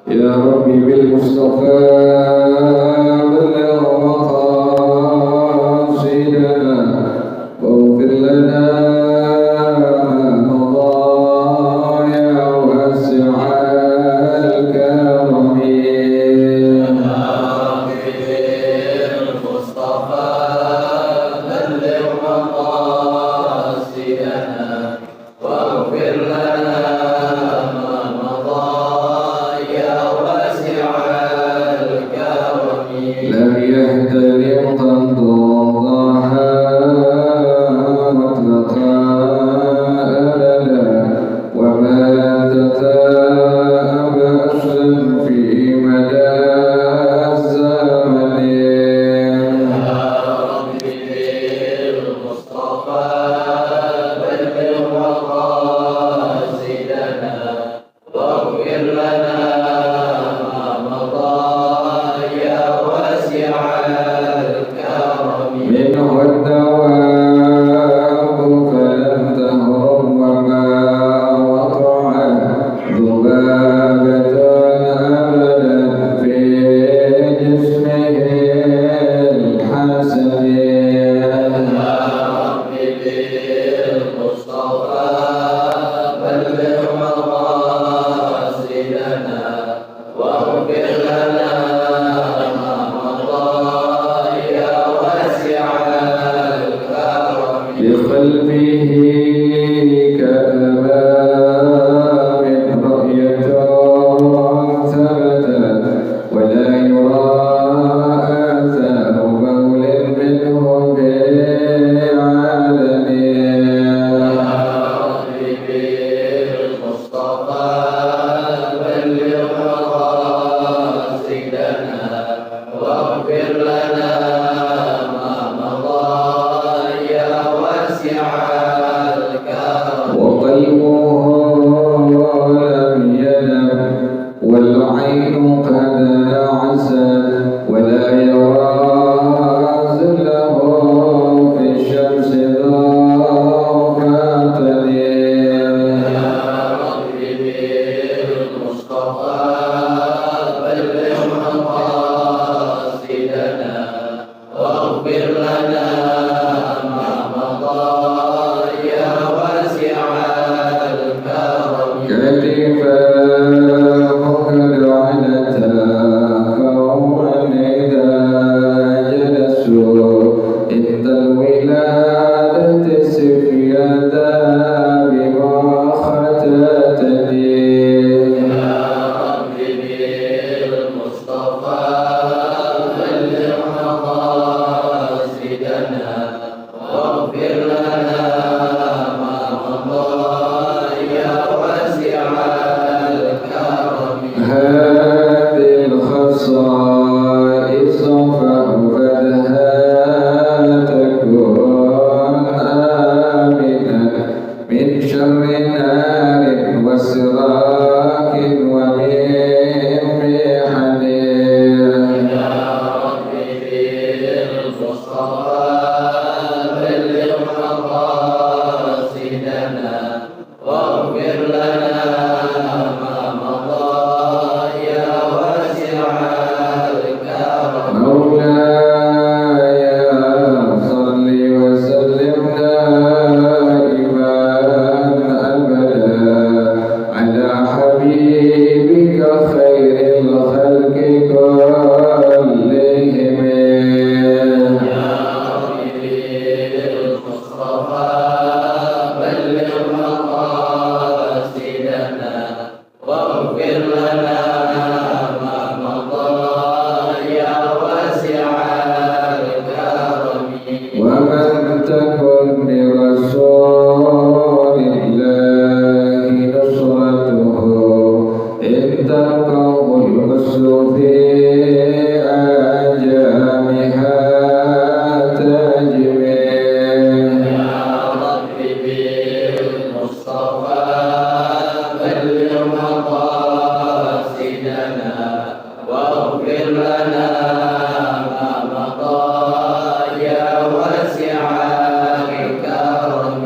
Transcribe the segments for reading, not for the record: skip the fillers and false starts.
يا ربي بالمصطفى بلغ مقاصدنا واغفر لنا ما مضى يا واسع الكرم.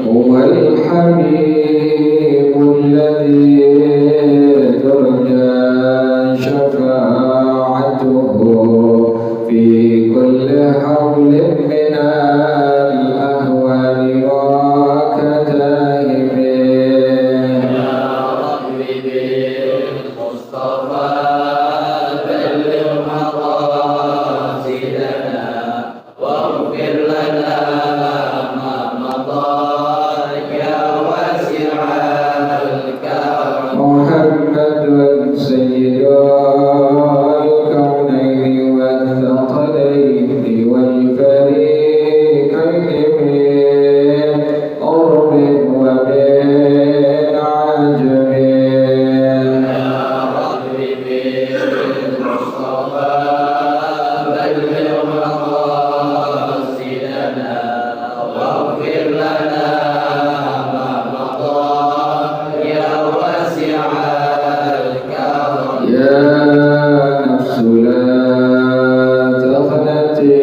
هو الحبيب الذي ترجى شفاعته في كل حول من الأهوال وكتائب. يا رب بالمصطفى بلغ مقاصدنا واغفر لنا ما مضى يا واسع الكرم. محمد سيد الكونين والثقلين والفريقين من قرب ومن عجم. يا رب بالمصطفى بلغ مقاصدنا واغفر لنا ما مضى يا واسع الكرم. يا نفس لا تقنطي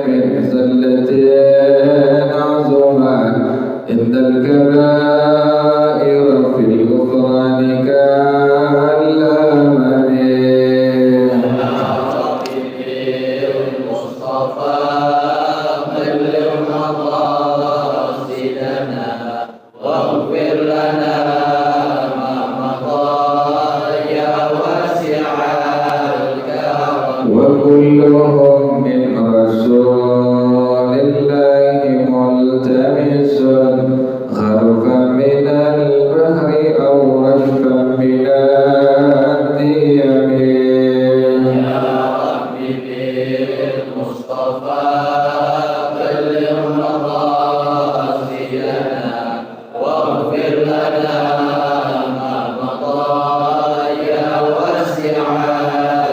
من زلة عظمى إن الكبائر في الغفران كالأمل. المصطفى بلغ مقاصدنا واغفر لنا ما مضى يا واسع الكرم. وكلهم من رسول الله ملتمس غرفا من البحر أو رشفا من الديم. يا رب بالمصطفى بلغ مقاصدنا واغفر لنا ما مضى يا واسع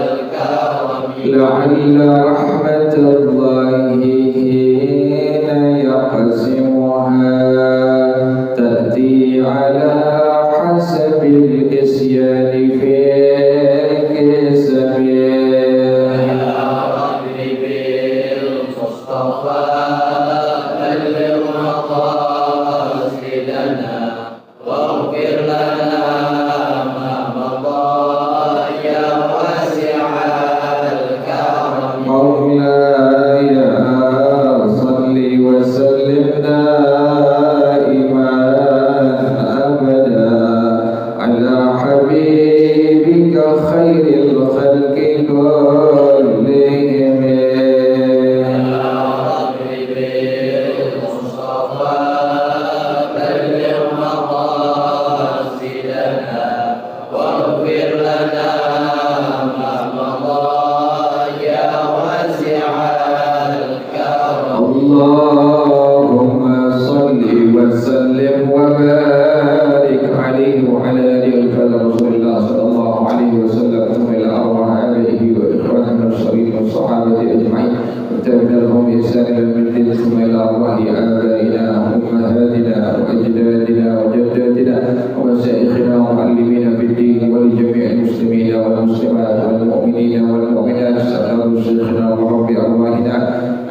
الكرم. لعل رحمة الله حين يقسمها تأتي على حسب الإسيان في القسم. يا رب بالمصطفى بلغ مقاصدنا واغفر لنا ما مضى يا واسع الكرم. مولاي صل وسلم دائما أبدا على حبيبك خير الخلق كلهم. يا رب بالمصطفى بلغ مقاصدنا واغفر لنا ما مضى يا واسع الكرم. اللهم صل وسلم وبارك عليه وعلى آله وصحبه رسول الله صلى الله عليه وسلم ثم إلى أرواح آبائه وإخوانه المرسلين والصحابة أجمعين وتابعين لهم بإحسان إلى يوم الدين ثم إلى أرواح آبائنا وأمهاتنا وأجدادنا وجداتنا ومشايخنا ومعلمينا في الدين ولجميع المسلمين والمسلمات والمؤمنين والمؤمنات. سأل شيخنا ورب أرواحنا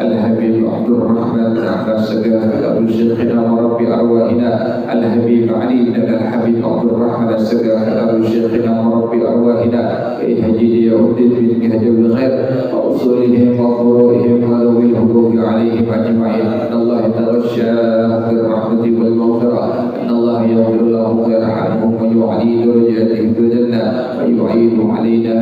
الحبيب عبد الرحمن أحمد السقاف أبو شيخنا ورب أرواحنا الحبيب علي بن الحبيب عبد الرحمن السقاف أبو شيخنا ورب أرواحنا إهجد يهدد بالمهج بالخير وأصولهم وفروعهم وذوي الحقوق عليهم أجمعين. أن الله يتغشاهم بالرحمة والمغفرة. أن الله يغفر لهم ويرحمهم ويعلي درجاتهم في الجنة ويعيد علينا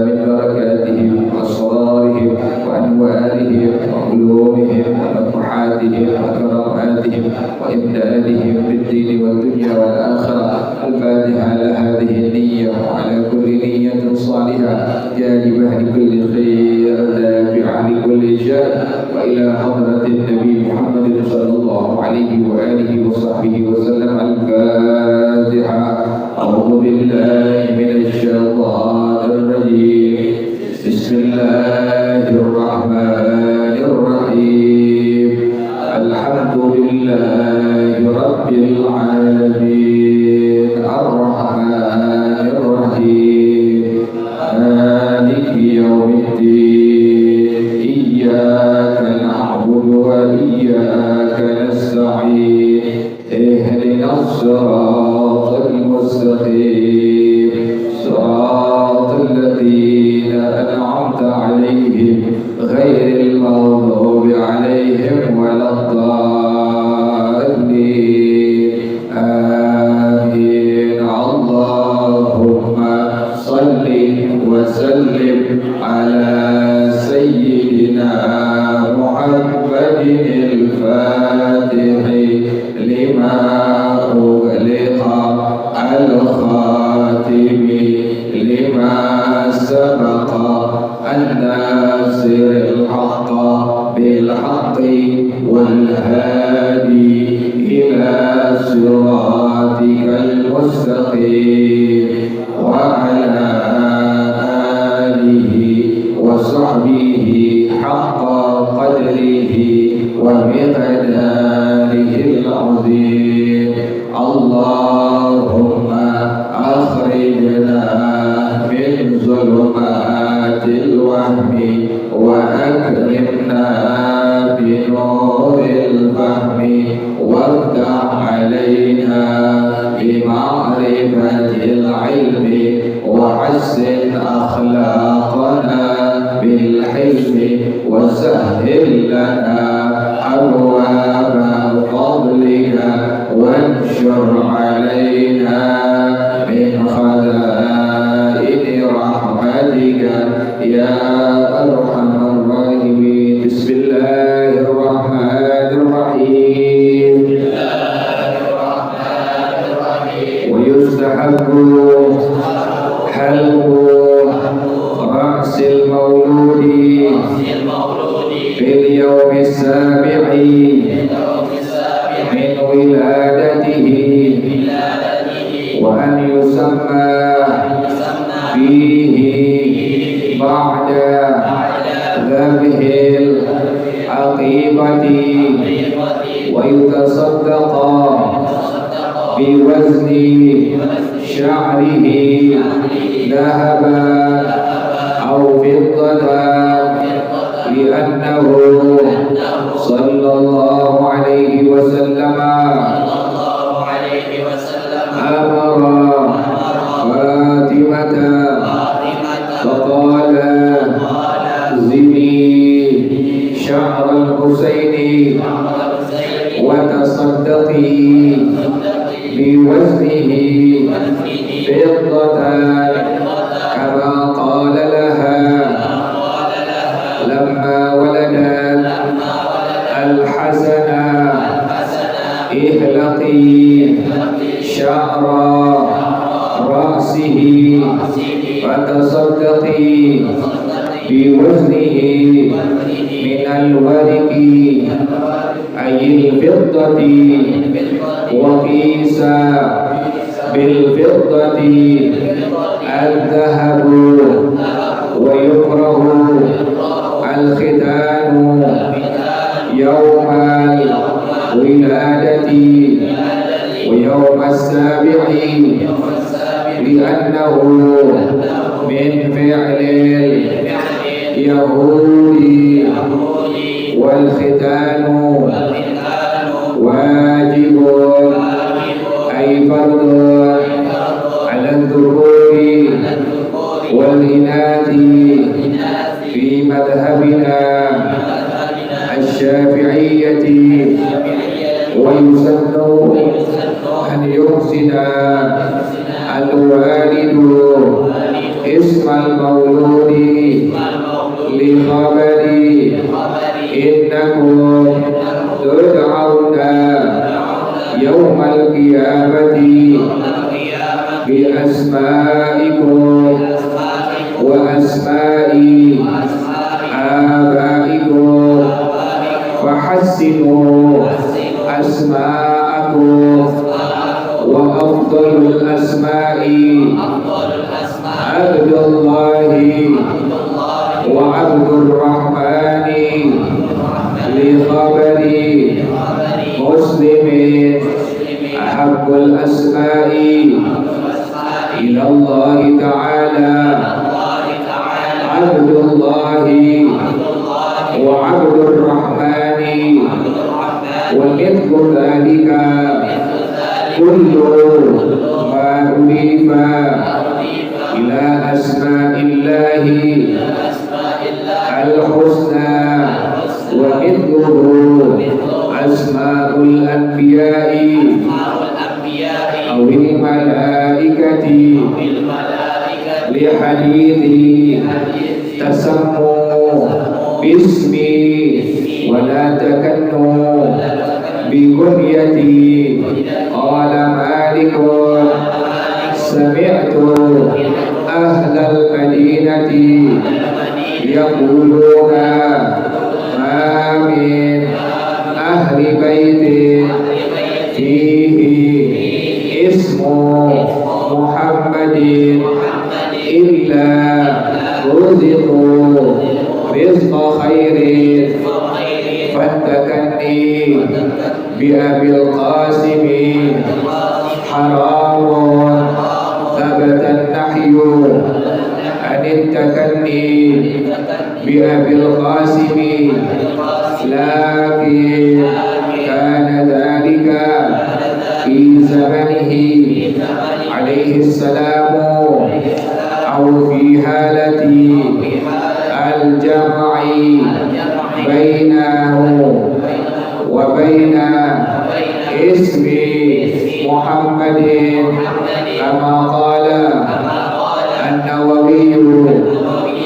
من بركاتهم وأسرارهم وأنوارهم وعلومهم ونفحاتهم وكراماتهم وإمدادهم بالدين والدنيا والآخرة. الفاتحة على هذه النية وعلى كل نية صالحة جالبة لكل خير دافعة لكل شر. وإلى حضرة النبي محمد صلى الله عليه وآله وصحبه وسلم. الفاتحة. أعوذ بالله من الشيطان الرجيم. بسم الله الرحمن الرحيم. الحمد لله رب العالمين الرحمن الرحيم مالك يوم الدين. إياك نعبد وإياك نستعين. اهدنا الصراط الخاتم لما سبق الناصر الحق بالحق والهادي إلى صراطك المستقيم وعلى آله وصحبه حق قدره ومقداره العظيم. اللهم أخرجنا من ظلمات الوهم وأكرمنا بنور الفهم وافتح علينا بمعرفة العلم وحسن أخلاقنا بالحلم وسهل لنا أبواب فضلك وانشر علينا من خزائن رحمتك يا أرحم الراحمين. بسم الله الرحمن الرحيم. ويستحب حلق رأس المولود في اليوم السابع من ولادته وأن يسمى فيه بعد ذبح العقيقة ويتصدق بوزن شعره ذهبا أو فضة لأنه صلى الله عليه وسلم أمر فاطمة فقال زني شعر الحسين وتصدقي بوزنه فضة كما قال لها لما ولدت الحسن احلقي شعر رأسه وتصدقي بوزنه من الورق أي الفضة وقيس بالفضة الذهب. ويكره الختان يوم الولادة ويوم السابع لأنه من فعل اليهود والختان واجب أي فرض على الذكور والإناث في مذهبنا الشافعية. ويسن أن يحسن الوالد اسم المولود لخبر إنكم تدعون يوم القيامة بأسمائكم وأسماء آبائكم فحسنوا أسماءكم. وأفضل الأسماء عبد الله وعبد الرحمن لخبر مسلم أحب الأسماء إلى الله تعالى عبد الله وعبد الرحمن. ومثل ذلك كل ما أضيف إلى أسماء الله الحسنى ومثله أسماء الأنبياء أو الملائكة لحديث تسموا باسمي ولا تكنوا بكنيتي. قال مالك sami'tu ahlal madinati yaquluna ma min ahli baitin fihi ismu Muhammadin illa ruziqu rizqa khairin fattakanni bi abil qasimi haramun thabatan nahyu anittakani bi abil qasimi lakin kana dhalika fi zamanihi alaihi salamu aw fi halati al-jam'i bainahu wa baina ismi Muhammadin kama qala an-Nawawi.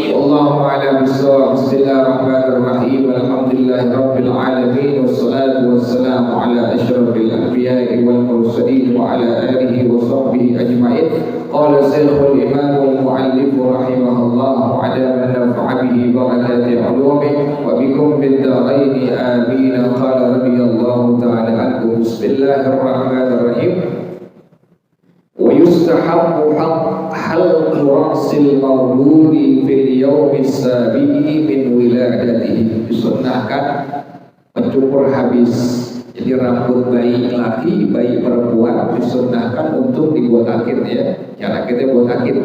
Wallahu a'lam bissawab. Bismillahirrahmanirrahim. Alhamdulillahi rabbil alamin wassalatu wassalamu ala asyrafil anbiya'i wal mursalin wa ala alihi wa sahbihi ajma'in. Qala Shaykhul Imam wal Mu'allif rahimahullah wa ala man nafa'a bihi barakati ulumi wa bikum bid darain amin. Qala radiyallahu ta'ala anhu. Bismillahirrahmanirrahim. Wa yustahabbu halqu ra'sil mawludi fil yawmi sabi'i min wiladatihi. Disunnahkan mencukur habis, jadi rambut bayi laki, bayi perempuan disunnahkan untuk dibuat akhir ya. Cara kita buat akhir,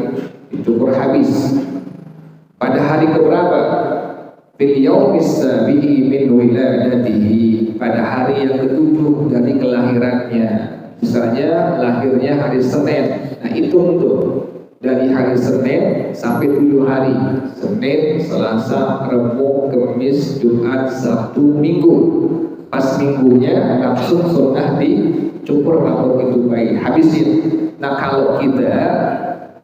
dicukur habis. Pada hari keberapa? Fil yawmi sabi'i min wiladatihi. Pada hari yang ketujuh dari kelahirannya. Misalnya lahirnya hari Senin, nah hitung tuh dari hari Senin sampai 7 hari. Senin, Selasa, Rabu, Kamis, Jumat, Sabtu, Minggu. Pas minggunya langsung sunnah dicukur rambut itu bayi, habisin. Nah kalau kita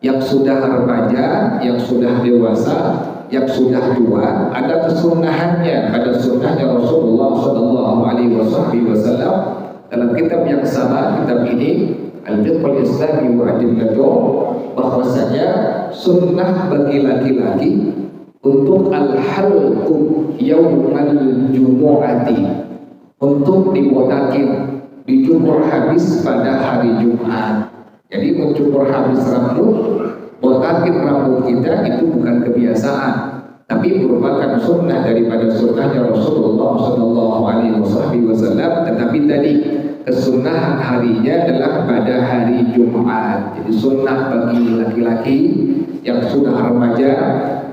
yang sudah remaja, yang sudah dewasa, yang sudah tua, ada kesunahannya. Ada sunnahnya Rasulullah Shallallahu Alaihi Wasallam dalam kitab yang sama, kitab ini Al-Fiqhul Islami wa Adillatuh, bahwasanya sunnah bagi laki-laki untuk al-halqu yaumal jumu'ati, untuk dibotakin, dicukur habis pada hari Jumat. Jadi mencukur habis rambut, botakin rambut kita itu bukan kebiasaan, tapi merupakan sunnah daripada sunnahnya Rasulullah Shallallahu Alaihi Wasallam. Tetapi tadi kesunahan harinya adalah pada hari Jumat. Jadi sunnah bagi laki-laki yang sudah remaja,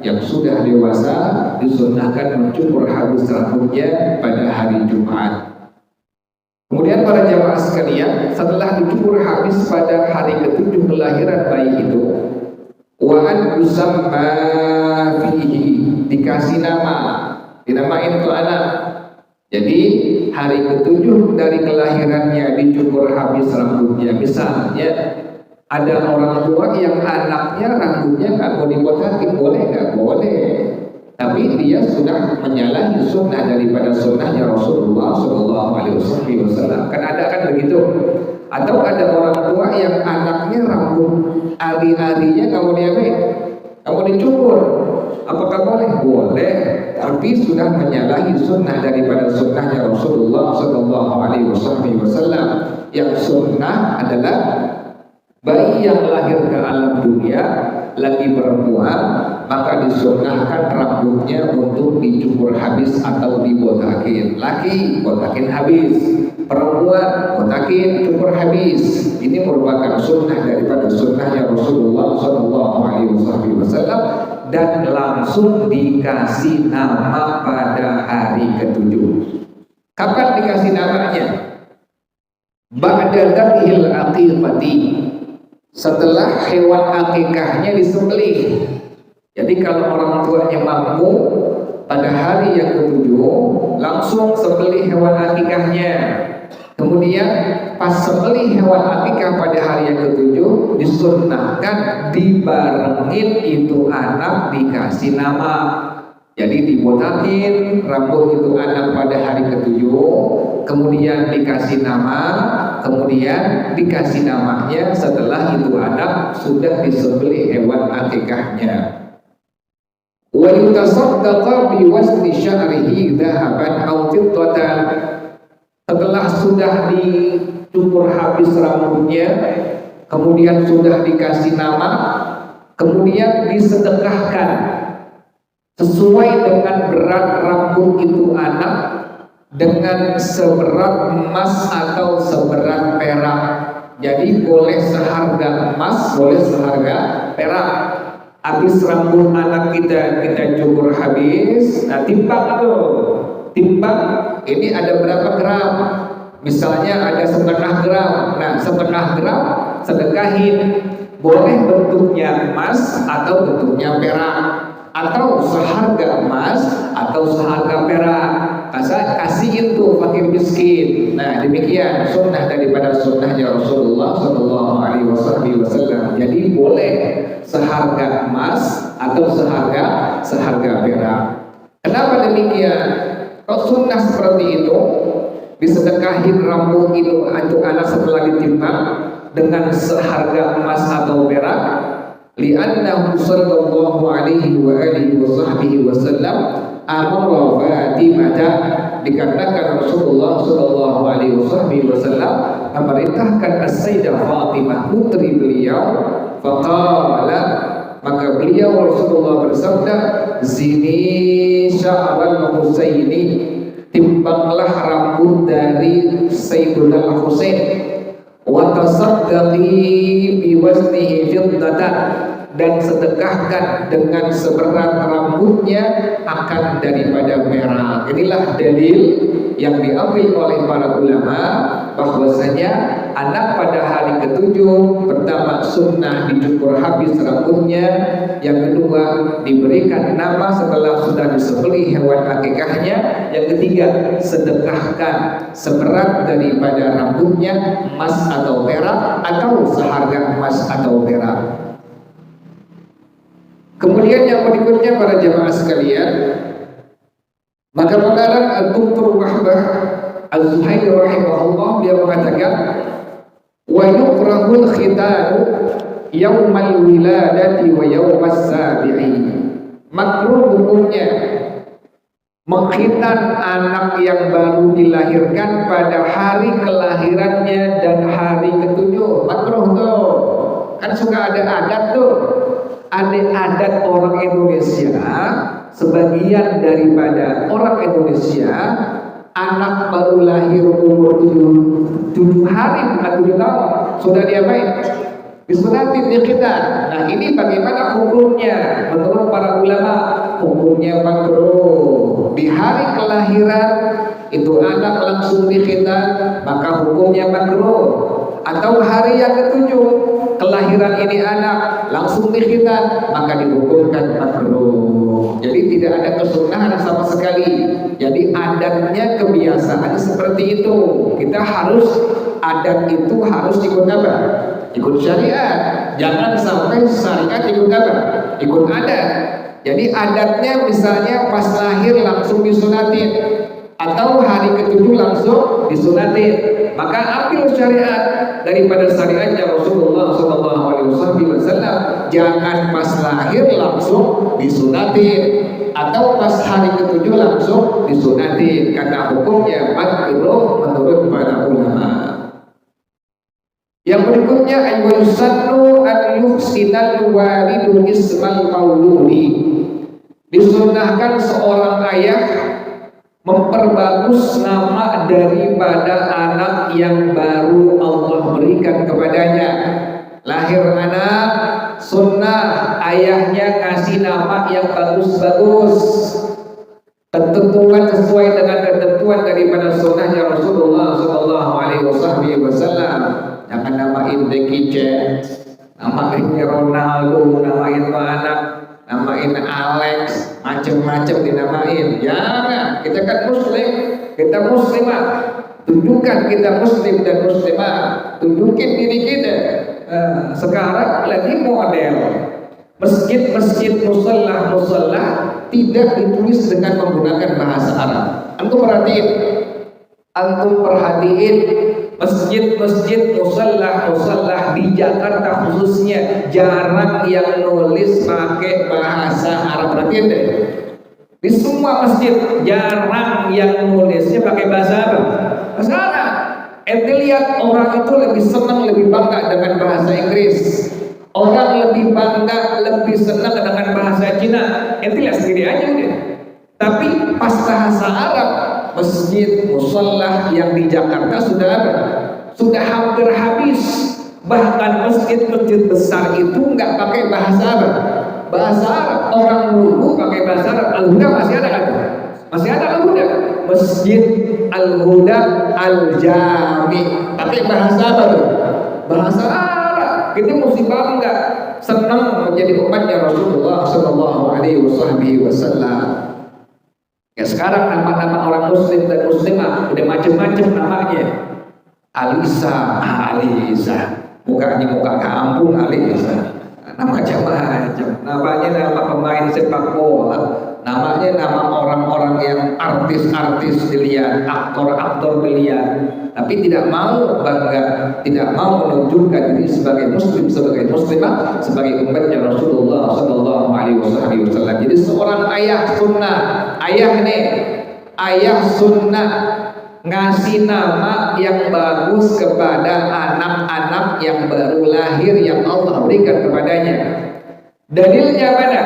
yang sudah dewasa, disunnahkan mencukur habis rambutnya pada hari Jumat. Kemudian para jamaah sekalian, setelah dicukur habis pada hari ketujuh kelahiran bayi itu, wa an yusamma fihi, dikasih nama, dinamain tuh anak. Jadi hari ketujuh dari kelahirannya dicukur habis rambutnya. Misalnya ada orang tua yang anaknya rambutnya nggak mau dibotakin, boleh nggak? Boleh. Tapi dia sudah menyalahi sunnah daripada sunnahnya Rasulullah Shallallahu Alaihi Wasallam. Kan ada kan begitu? Atau ada orang tua yang anaknya rambut ari-arinya nggak mau diapain, nggak mau dicukur. Apakah boleh? Boleh. Tapi sudah menyalahi sunnah daripada sunnahnya Rasulullah Shallallahu Alaihi Wasallam. Yang sunnah adalah bayi yang lahir ke alam dunia lagi perempuan, maka disunnahkan rambutnya untuk dicukur habis atau dibotakin. Laki botakin habis, perempuan botakin cukur habis. Ini merupakan sunnah daripada sunnahnya Rasulullah Shallallahu Alaihi Wasallam, dan langsung dikasih nama pada hari ketujuh. Kapan dikasih namanya? Ba'da dzabhil aqiqati, setelah hewan akikahnya disembelih. Jadi kalau orang tuanya mampu pada hari yang ketujuh langsung sembelih hewan akikahnya. Kemudian pas sembelih hewan akikah pada hari yang ketujuh, disunnahkan dibarengin itu anak dikasih nama. Jadi dibotakin rambut itu anak pada hari ketujuh, kemudian dikasih nama, kemudian dikasih namanya setelah itu anak sudah disembelih hewan akikahnya. Wa yutasaddaqa bi wasni sya'rihi dhahaban aw fiddatan. Setelah sudah dicukur habis rambutnya, kemudian sudah dikasih nama, kemudian disedekahkan sesuai dengan berat rambut itu anak, dengan seberat emas atau seberat perak. Jadi boleh seharga emas, boleh seharga perak. Habis rambut anak kita cukur habis, nah timbang tuh, timbang ini ada berapa gram? Misalnya ada 1/2 gram, nah 1/2 gram sedekahin. Boleh bentuknya emas atau bentuknya perak, atau seharga emas atau seharga perak. Kasih itu fakir miskin. Nah demikian sunnah daripada sunnahnya Rasulullah Shallallahu Alaihi Wasallam. Jadi boleh seharga emas atau seharga perak. Kenapa demikian? Kalau sunnah seperti itu, disedekahin rambut itu untuk anak setelah ditimbang dengan seharga emas atau perak. Li'annahu sallallahu alaihi wa alihi wa sahbihi wasallam amara Fatimah, dikarenakan Rasulullah sallallahu alaihi wasallam memerintahkan As-Sayyidah Fatimah putri beliau, faqala, maka beliau Rasulullah bersabda, zini sya'ral Husaini, timbanglah rambut dari Sayyidina Husain, wa tasaddaqi bi waznihi fiddatan, dan sedekahkan dengan seberat rambutnya akan daripada perak. Inilah dalil yang diambil oleh para ulama bahwasanya anak pada hari ketujuh, pertama sunnah dicukur habis rambutnya, yang kedua diberikan nama setelah sudah disembelih hewan akikahnya, yang ketiga sedekahkan seberat daripada rambutnya, emas atau perak atau seharga emas atau perak. Kemudian yang berikutnya para jamaah sekalian, maka mengarang Al-Duktur Wahbah Al-Zuhairi rahimahullah, dia mengatakan wa yukrahul khitanu yaumal wiladati wa yaumas sabi'i. Makruh hukumnya mengkhitan anak yang baru dilahirkan pada hari kelahirannya dan hari ketujuh. Makruh tuh, kan suka ada adat tuh. Ada adat orang Indonesia, sebagian daripada orang Indonesia, anak baru lahir umur 7 hari, bukan 7 tahun, sudah diapain? Disunatin, dikhitan. Nah ini bagaimana hukumnya? Menurut para ulama, hukumnya makruh. Di hari kelahiran itu anak langsung dikhitan, maka hukumnya makruh. Atau hari yang ketujuh, kelahiran ini anak langsung dikhitan, maka dihukumkan makruh. Jadi tidak ada kesunahan sama sekali. Jadi adatnya, kebiasaan seperti itu. Kita harus, adat itu harus ikut apa? Ikut syariat. Jangan sampai syariat ikut apa? Ikut adat. Jadi adatnya misalnya pas lahir langsung disunatin, atau hari ketujuh langsung disunatin, maka ambil syariat daripada syariatnya Rasulullah SAW. Jangan pas lahir langsung disunatin, atau pas hari ketujuh langsung disunatin, karena hukumnya makruh menurut para ulama. Yang berikutnya, ayyusannu an yuhsinal walidu ismal mauludi. Disunahkan seorang ayah memperbagus nama daripada anak yang baru Allah berikan kepadanya. Lahir anak, sunnah ayahnya kasih nama yang bagus-bagus, ketentuan sesuai dengan ketentuan daripada sunnahnya Rasulullah SAW. Jangan namain Becky Chen, namain Ronaldo, namain anak, namain Alex, macam-macam dinamain. Jangan, kita kan muslim, kita muslimah. Tunjukkan kita muslim dan muslimah, tunjukin diri kita. Sekarang lagi model masjid-masjid, musalla tidak ditulis dengan menggunakan bahasa Arab. Antum perhatiin masjid-masjid, musallah di Jakarta khususnya jarang yang nulis pakai bahasa Arab. Perhatian deh, di semua masjid jarang yang nulisnya pakai bahasa Arab. Bahasa Arab. Ente lihat orang itu lebih senang, lebih bangga dengan bahasa Inggris. Orang lebih bangga, lebih senang dengan bahasa Cina. Ente lihat sendiri aja deh. Tapi pas bahasa Arab, masjid, musallah yang di Jakarta sudah hampir habis. Bahkan masjid-masjid besar itu nggak pakai bahasa Arab. Bahasa Arab orang dulu pakai bahasa Arab. Al-Huda masih ada kan? Masih ada Al-Huda. Masjid Al-Huda Al-Jami pakai bahasa Arab. Bahasa Arab. Kita mesti bangga, senang menjadi umatnya Rasulullah Sallallahu Alaihi Wasallam. Ya sekarang nama-nama orang muslim dan muslimah udah macam-macam namanya. Alisa, mukanya muka kampung Alisa. Nama macam-macam. Namanya nama pemain sepak bola, namanya nama orang-orang yang artis-artis dilihat, aktor-aktor dilihat. Tapi tidak mau bangga, tidak mau menunjukkan diri sebagai muslim, sebagai muslimah, sebagai umatnya Rasulullah Sallallahu Alaihi Wasallam. Jadi seorang ayah sunnah, ayah sunnah ngasih nama yang bagus kepada anak-anak yang baru lahir yang Allah berikan kepadanya. Dalilnya mana?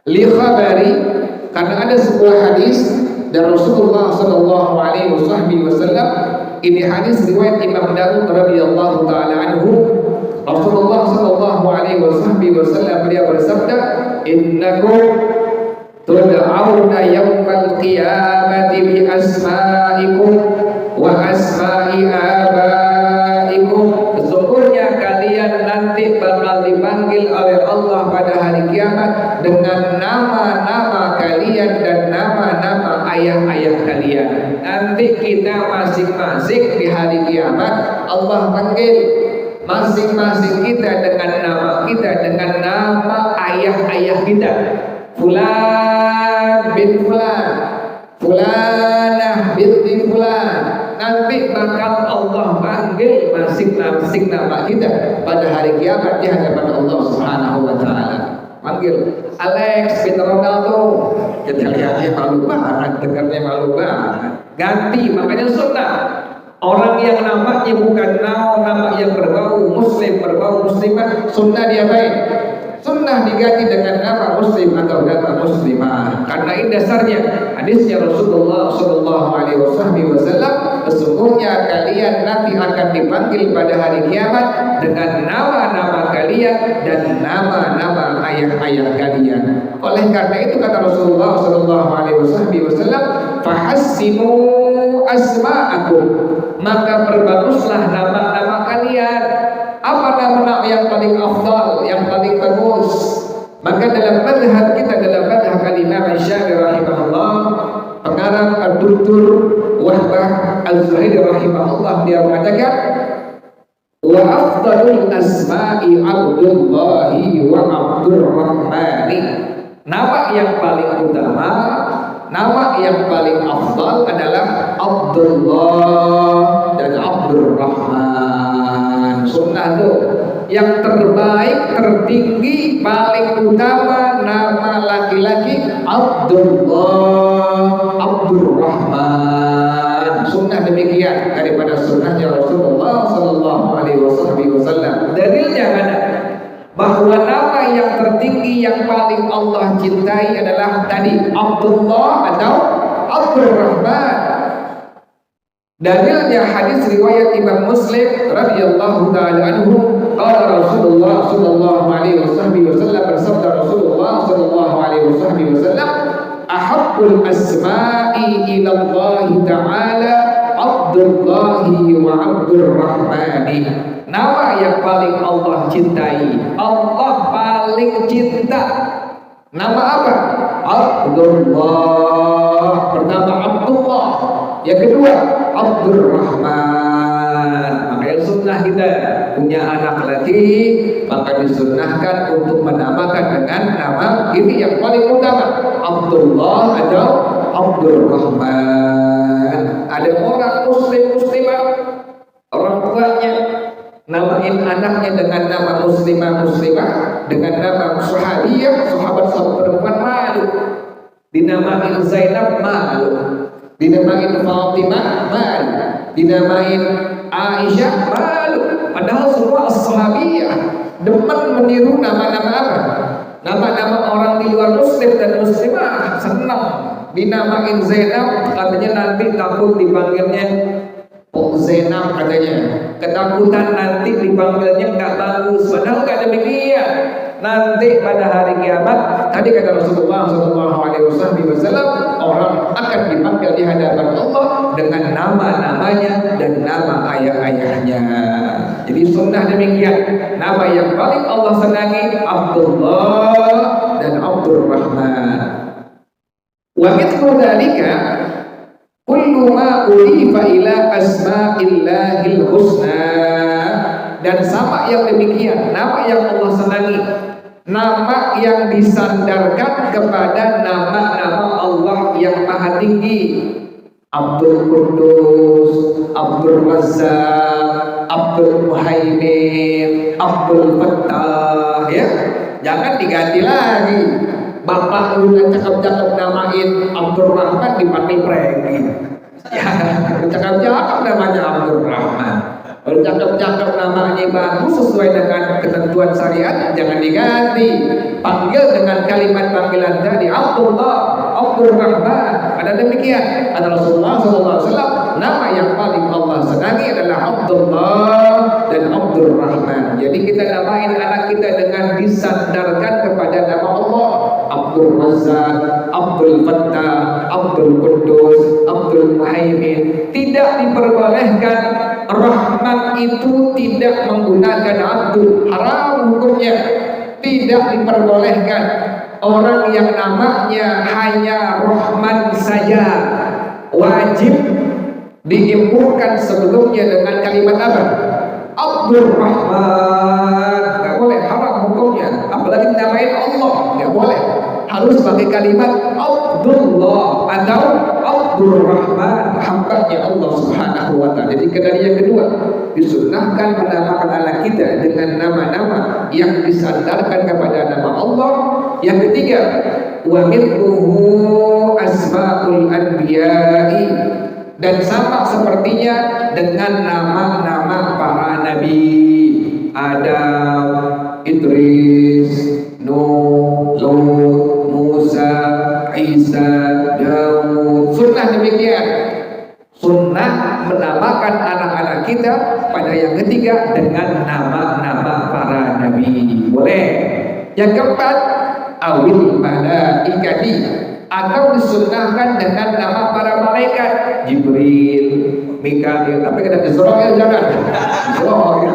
Li khabari, karena ada sebuah hadis dari Rasulullah Sallallahu Alaihi Wasallam. Ini hadis riwayat Imam Dawud radhiyallahu taala anhu. Rasulullah Sallallahu Alaihi Wasallam beliau bersabda, "Innakum tud'auna yawmal qiyamati bi asma'ikum wa asma'i abaikum." Sesungguhnya kalian nanti bakal dipanggil oleh Allah pada hari kiamat dengan nama-nama kalian dan nama-nama ayah-ayah kalian. Nanti kita masing-masing di hari kiamat Allah panggil masing-masing kita dengan nama kita, dengan nama ayah-ayah kita. Fulan bin Fulan, Fulanah binti Fulan. Nanti bakal Allah panggil masing-masing nama kita pada hari kiamat di hadapan Allah Subhanahu wa taala. Panggil Alex bin Ronaldo, kita lihatnya malu banget, dengarnya malu banget. Ganti, makanya sunnah. Orang yang namanya bukan nama yang berbau muslim, berbau muslimah, sunnah dia baik. Sunnah diganti dengan nama muslim atau nama muslimah. Karena ini dasarnya hadisnya Rasulullah Sallallahu Alaihi Wasallam, sesungguhnya kalian nanti akan dipanggil pada hari kiamat dengan nama-nama kalian dan nama-nama ayah-ayah kalian. Oleh karena itu kata Rasulullah Sallallahu Alaihi Wasallam, fahassinu asma'akum, maka perbaguslah nama-nama kalian. Apa nama-nama yang paling afdal, yang paling bagus? Maka dalam madhab kita, dalam madhab Imam Syafi'i rahimahullah, pengarang Ad-Duktur Wahbah Al-Zuhairi rahimahullah, dia mengatakan, wa afdalul asma'i Abdullahi wa Abdurrahmani. Nama yang paling utama, nama yang paling afdal adalah Abdullah dan Abdurrahman. Sunnah itu yang terbaik, tertinggi, paling utama nama laki-laki Abdullah, Abdurrahman. Sunnah demikian daripada sunnahnya Rasulullah Sallallahu Alaihi Wasallam. Dalilnya mana? Bahwa nama yang tertinggi yang paling Allah cintai adalah tadi Abdullah atau Abdurrahman. Dalilnya hadis riwayat Imam Muslim radhiyallahu taala anhu, qala Rasulullah sallallahu alaihi wasallam, bersabda Rasulullah sallallahu alaihi wasallam, ahabbul asma'i ila Allah taala Abdullahi wa Abdurrahmani. Nama yang paling Allah cintai, Allah paling cinta. Nama apa? Abdullah. Pertama Abdullah, yang kedua Abdurrahman. Makanya sunnah kita punya anak lagi, maka disunnahkan untuk menamakan dengan nama ini yang paling utama, Abdullah atau Abdurrahman. Ada orang muslim muslimah tuanya, namain anaknya dengan nama muslimah, dengan nama sahabiyah, sahabat perempuan, malu. Dinamain Zainab, malu. Dinamain Fatimah, malu. Dinamain Aisyah, malu. Padahal semua sahabiyah demen meniru nama-nama apa? Nama-nama orang di luar muslim dan muslimah, senang. Dinamain Zainab, katanya nanti takut dipanggilnya Zainab, katanya ketakutan nanti dipanggilnya nggak bagus. Padahal nggak demikian. Nanti pada hari kiamat, tadi kata Rasulullah SAW, orang akan dipanggil di hadapan Allah dengan nama-namanya dan nama ayah-ayahnya. Jadi sunnah demikian. Nama yang paling Allah senangi Abdullah dan Abdurrahman. Wa mithlu dzalika kullu ma ulifa ila asma'illahil husna. Dan sama yang demikian, nama yang Allah senangi, nama yang disandarkan kepada nama-nama Allah yang maha tinggi. Abdul Qudus, Abdul Razzaq, Abdul Muhaimin, Abdul Fattah, ya. Jangan diganti lagi. Bapak udah cakep-cakep namain Abdul Rahman dipanggil pregi. Ya, cakep-cakep namanya Abdul Rahman. Kalau cakep-cakep namanya bagus sesuai dengan ketentuan syariat, jangan diganti. Panggil dengan kalimat panggilan tadi, Abdullah, Abdul Rahman. Ada demikian. Ada Rasulullah SAW. Nama yang paling Allah senangi adalah Abdullah dan Abdul Rahman. Jadi kita namain anak kita dengan disandarkan kepada nama Allah. Abdul Razzaq, Abdul Fattah, Abdul Qudus, Abdul Muhaimin. Tidak diperbolehkan. Rahman itu tidak menggunakan Abdul, haram hukumnya. Tidak diperbolehkan. Orang yang namanya hanya Rahman saja wajib diimpurkan sebelumnya dengan kalimat apa? Abdul Rahman. Gak boleh, haram hukumnya. Apalagi dinamain Allah, gak boleh. Harus pakai kalimat Abdullah atau Abdul Rahman, hambanya Allah Subhanahu wa ta'ala. Jadi kedari yang kedua, disunnahkan menamakan anak kita dengan nama-nama yang disandarkan kepada nama Allah. Yang ketiga, wa mithluhu asmaul anbiya'i, dan sama sepertinya dengan nama-nama para nabi, Adam, Idris, Nuh, Lut, Musa, Isa, Daud. Sunnah demikian. Sunnah menamakan anak-anak kita pada yang ketiga dengan nama-nama para nabi. Boleh. Yang keempat, awil malaikati, atau disunnahkan dengan nama para malaikat, Jibril, Mikail. Tapi kata Israel jangan. Israel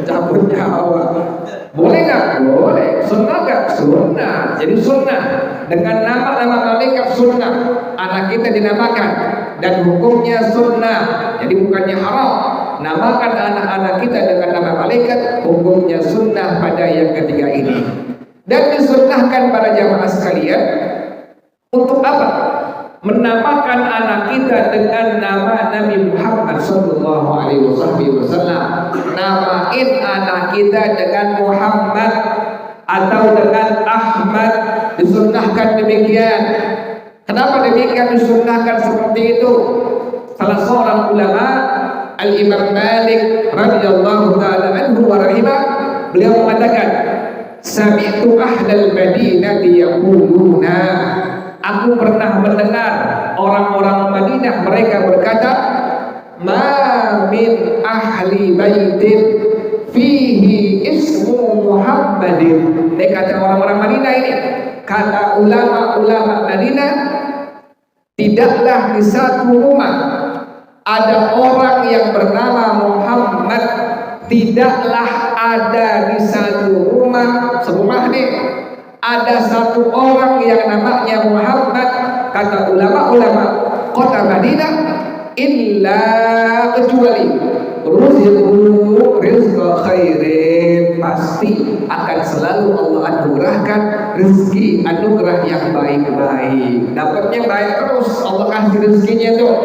cabut nyawa. Boleh nggak? Boleh. Sunnah nggak? Sunnah. Jadi sunnah dengan nama-nama malaikat, sunnah. Anak kita dinamakan dan hukumnya sunnah. Jadi bukannya haram. Namakan anak-anak kita dengan nama malaikat, hukumnya sunnah pada yang ketiga ini. Dan disunnahkan para jamaah sekalian untuk apa? Menamakan anak kita dengan nama Nabi Muhammad sallallahu alaihi wasallam. Namain anak kita dengan Muhammad atau dengan Ahmad, disunnahkan demikian. Kenapa demikian disunnahkan seperti itu? Salah seorang ulama, Al-Imam Malik radhiyallahu taala anhu wa rahimah, beliau mengatakan, sami'tu ahlal Madinati yaquluna, aku pernah mendengar orang-orang Madinah mereka berkata, ma min ahli baitin fihi ismu Muhammadin. Ini kata orang-orang Madinah ini. Kata ulama-ulama Madinah, tidaklah di satu rumah ada orang yang bernama Muhammad. Tidaklah ada di satu rumah, serumah nih, ada satu orang yang namanya Muhammad. Kata ulama-ulama kota Madinah, illa kecuali ruziqu rizqa khairin, pasti akan selalu Allah anugerahkan rezeki, anugerah yang baik-baik. Dapatnya baik terus, Allah kasih rezekinya tuh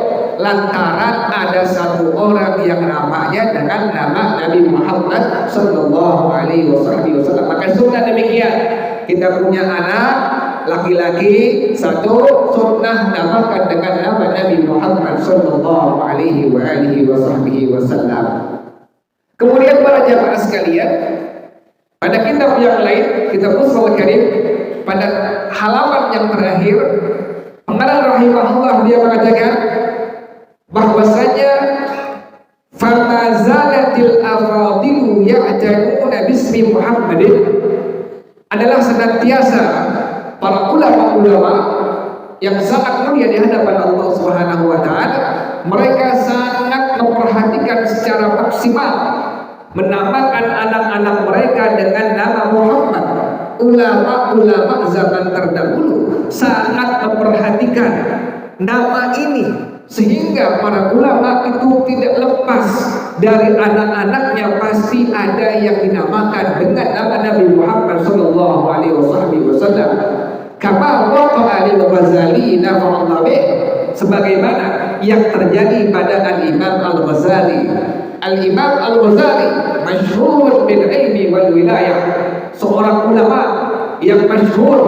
lantaran ada satu orang yang namanya dengan nama Nabi Muhammad Sallallahu Alaihi Wasallam. Maka sunnah demikian, kita punya anak laki-laki satu, sunnah namakan dengan nama Nabi Muhammad Sallallahu Alaihi Wasallam. Kemudian para jamaah sekalian, pada kitab yang lain, kitab Ushul Karim, pada halaman yang terakhir, pengarang rahimahullah dia mengatakan bahwasanya famazalatil afadilu ya'tanuna bismi Muhammadin adalah senantiasa para ulama-ulama yang sangat mulia di hadapan Allah Subhanahu wa taala, mereka sangat memperhatikan secara maksimal menamakan anak-anak mereka dengan nama Muhammad. Ulama-ulama zaman terdahulu sangat memperhatikan nama ini, sehingga para ulama itu tidak lepas dari anak-anaknya pasti ada yang dinamakan dengan nama Nabi Muhammad Sallallahu Alaihi Wasallam. Kama waqa'a al-Ghazali nafa'allahu bih, sebagaimana yang terjadi pada Al-Imam Al-Ghazali. Al-Imam Al-Ghazali masyhur bil ilmi wal wilayah, seorang ulama yang masyhur,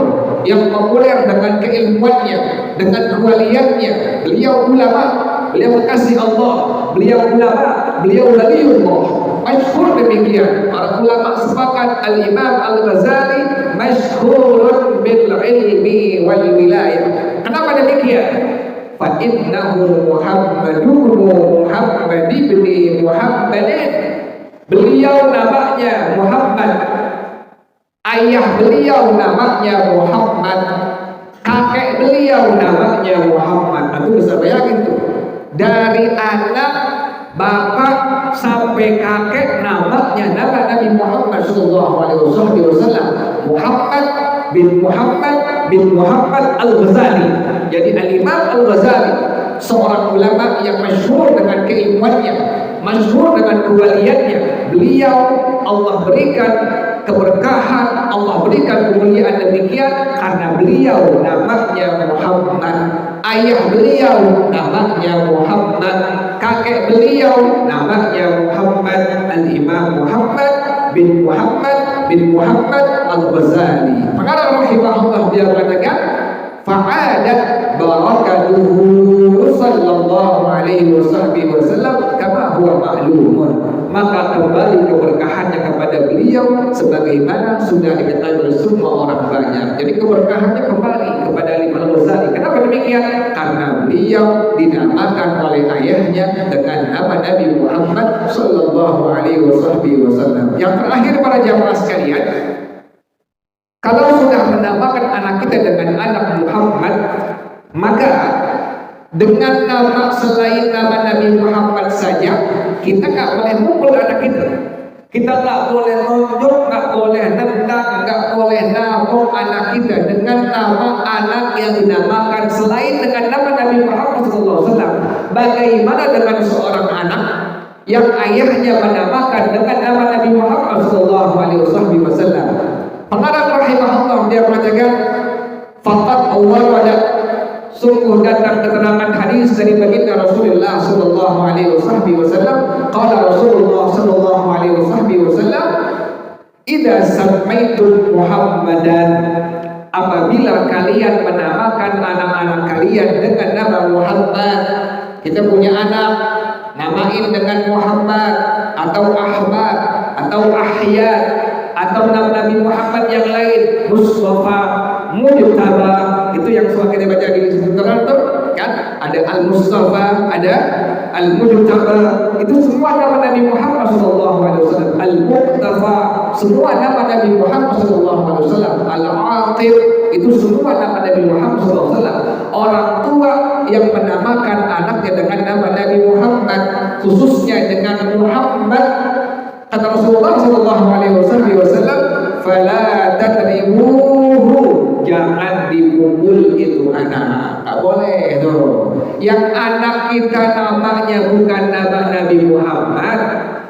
yang populer dengan keilmuannya, dengan kewaliannya. Beliau ulama, beliau kasih Allah, beliau ulama, beliau waliullah, masyhur demikian. Para ulama sepakat Al-Imam Al-Ghazali masyhur bil ilmi wal wilayah. Kenapa demikian? Fa innahu Muhammad ibn Muhammadin. Beliau namanya Muhammad, ayah beliau namanya Muhammad, kakek beliau namanya Muhammad. Itu bisa bayangin tuh, dari anak bapak sampai kakek namanya nama Nabi Muhammad Sallallahu Alaihi Wasallam, Muhammad bin Muhammad Al-Ghazali. Jadi Al-Imam Al-Ghazali seorang ulama yang masyhur dengan keilmuannya, masyhur dengan kewaliannya. Beliau Allah berikan keberkahan, Allah berikan kemuliaan demikian karena beliau namanya Muhammad, ayah beliau namanya Muhammad, kakek beliau namanya Muhammad. Al-Imam Muhammad bin Muhammad Al-Ghazali. Pengarang rahimahullah dia mengatakan fa'adat barakatuhu sallallahu alaihi wasallam kama huwa ma'lumun. Maka kembali keberkahannya kepada beliau sebagaimana sudah diketahui oleh semua orang banyak. Jadi keberkahannya kembali kepada Imam Al-Ghazali. Kenapa demikian? Karena beliau dinamakan oleh ayahnya dengan nama Nabi Muhammad Sallallahu Alaihi Wasallam. Yang terakhir para jamaah sekalian, kalau sudah menamakan anak kita dengan anak Muhammad, maka dengan nama selain nama Nabi Muhammad saja kita nggak boleh mukul anak kita. Kita nggak boleh nunjuk, nggak boleh nendang, nggak boleh nabok anak kita dengan nama anak yang dinamakan selain dengan nama Nabi Muhammad SAW. Bagaimana dengan seorang anak yang ayahnya menamakan dengan nama Nabi Muhammad SAW? Pengarang rahimahullah dia mengatakan faqad awwala, sungguh datang keterangan hadis dari baginda Rasulullah sallallahu alaihi wasallam. Qala Rasulullah sallallahu alaihi wasallam, "Idza samaitum Muhammadan," apabila kalian menamakan anak-anak kalian dengan nama Muhammad. Kita punya anak, namain dengan Muhammad atau Ahmad atau Ahyad atau nama Nabi Muhammad yang lain, Mustafa, Mujtaba. Itu yang suka kita baca di sebentar tuh kan, ada Al-Mustafa, ada Al-Mujtaba. Itu semua nama Nabi Muhammad SAW. Al-Muqtafa, semua nama Nabi Muhammad SAW. Al-Aqib, itu semua nama Nabi Muhammad SAW. Orang tua yang menamakan anaknya dengan nama Nabi Muhammad, khususnya dengan Muhammad, kata Rasulullah SAW, fala tadribuhu, jangan dipukul itu anak. Tak boleh itu. Yang anak kita namanya bukan nama Nabi Muhammad,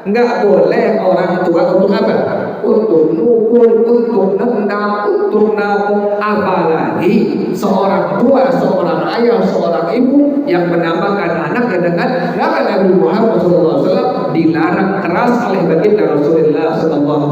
nggak boleh orang tua untuk apa? Untuk untuk nukul, untuk nendang, untuk nabung, apalagi seorang tua, seorang ayah, seorang ibu yang menambahkan anak dengan nama Nabi Muhammad SAW dilarang keras oleh baginda Rasulullah SAW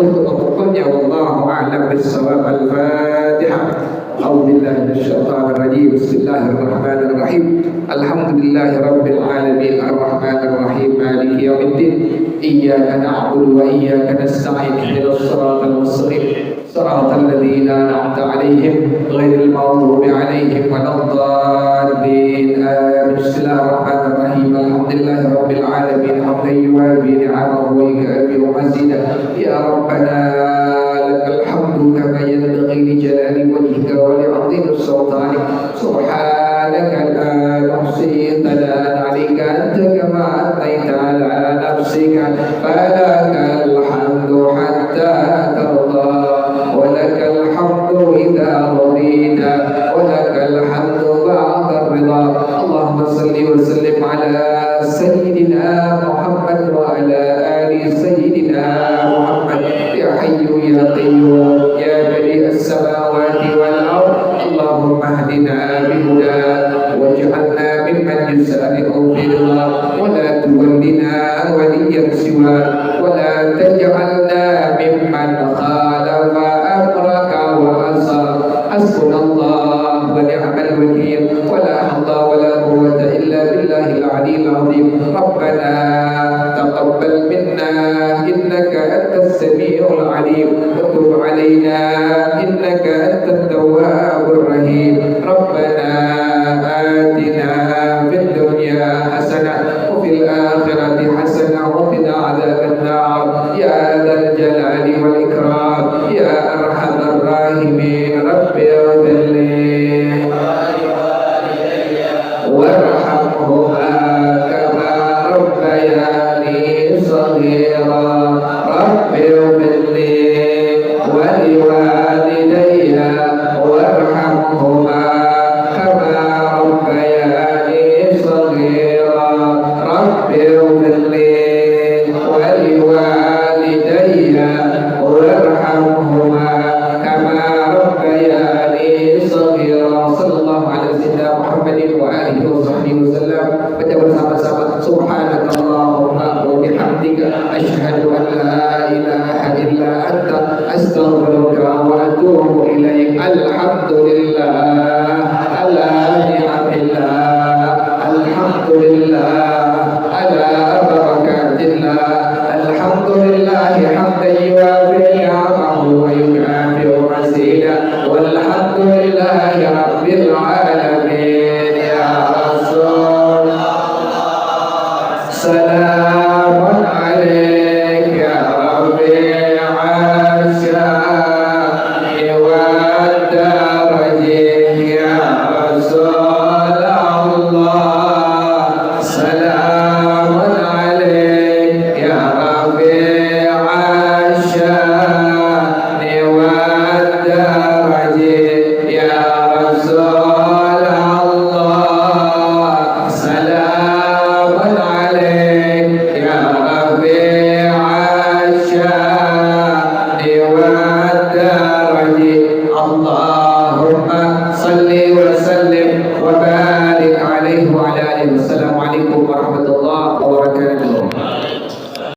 untuk memukulnya. Wallahu a'lam bishawab. Al-Fatihah. أعوذ بالله من الشيطان الرجيم. بسم الله الرحمن الرحيم. الحمد لله رب العالمين الرحمن الرحيم مالك يوم الدين إياك نعبد وإياك نستعين اهدنا الصراط المستقيم صراط الذين أنعمت عليهم غير المغضوب عليهم ولا الضالين آمين. بسم الله الرحمن الرحيم. الحمد لله رب العالمين حمدا يوافي نعمه ويكافئ مزيدا. يا ربنا لك الحمد كما ينبغي لجلال وجهك ولعظيم سلطانك. سبحانك لا نحصي ثناء عليك أنت كما أثنيت على نفسك فلك الحمد حتى ترضى ولك الحمد إذا رضيت ولك الحمد بعد الرضا. اللهم صل وسلم على سيدنا محمد وعلى آل سيدنا محمد. يا حي يا قيوم يا بديع السماوات والأرض اللهم اهدنا بهداك واجعلنا ممن يسارع في رضاك ولا تولنا وليا سواك ولا تجعلنا ممن خالف أمرك وعصى. حسبنا الله ونعم الوكيل ولا حول ولا قوة إلا بالله العلي العظيم. ربنا تقبل منا إنك أنت السميع العليم وتب علينا إنك أنت التواب الرحيم. ربنا آتنا في الدنيا حسنة وفي الآخرة حسنة وقنا عذاب النار يا ذا الجلال والإكرام يا أرحم الراحمين. رب اغفر لي وارحمهما كما ربياني صغيرا. رب اغفر لي ولوالدي وارحمهما كما ربياني صغيرا. رب اغفر لي ولوالدي وارحمهما كما ربياني صغيرا. صلى الله على سيدنا محمد وآله وصحبه وسلم. Baca bersama-sama subhanakallahumma wa bihamdika asyhadu an la ilaha illa anta astaghfiruka wa atubu ilaik. Alhamdulillah ala ni'amillah. Alhamdulillah ala barakatillah. Alhamdulillah hamdan yuwafi ni'amahu wa yukafi'u mazida. Walhamdulillahi rabbil alamin. Ya Rasul salamun alaik ya Rabbi asyani wa darajih ya Rasulullah. Salamun alaik ya Rabbi asyani wa darajih ya Rasulullah. Salamun alaik ya Rabbi asyani wa darajih. Allahumma salli wa sallim wa barik alaihi wa ala alihi. Wassalamualaikum warahmatullahi